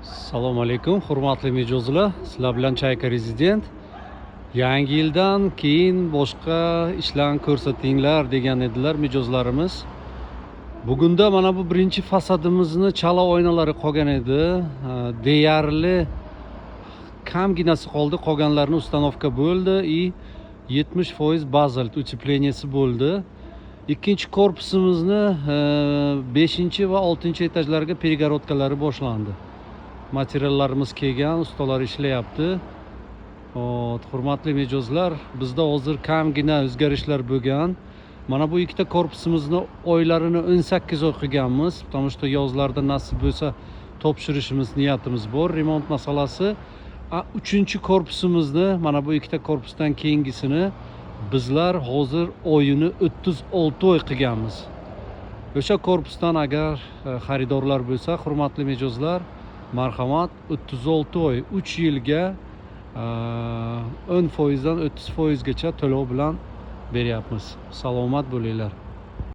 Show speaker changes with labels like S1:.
S1: Assalomu alaykum, hurmatli mijozlar. Sizlar bilan Chayka Rezident. Yangi yildan keyin boshqa ishlarni ko'rsatinglar degan edilar mijozlarimiz. Bugunda mana bu birinchi fasadimizni chala oynalari qolgan edi. Deyarli kamginasi qoldi, qolganlarini ustanovka bo'ldi и 70% bazalt utepleniyasi bo'ldi. Ikkinchi korpusimizni 5 va 6 etajlarga перегородкалari boshlandi. Materiallarimiz kelgan, ustalar ishlayapti. Hurmatli mijozlar, bizda hozir kamgina o'zgarishlar bo'lgan. Mana bu ikkita korpusimizni oylarini 18 oy qilganmiz. Потому что yozlarda nasib bo'lsa topshirishimiz niyatimiz bor. Remont masalasi. Uchinchi korpusimizni, mana bu ikkita korpusdan keyingisini bizlar hozir oyini 36 oy qilganmiz. O'sha korpusdan agar xaridorlar bo'lsa, hurmatli mijozlar, marhamat, 36 oy 3 yilga 10% dan 30% gacha to'lov bilan beryapmiz. Salomat bo'linglar.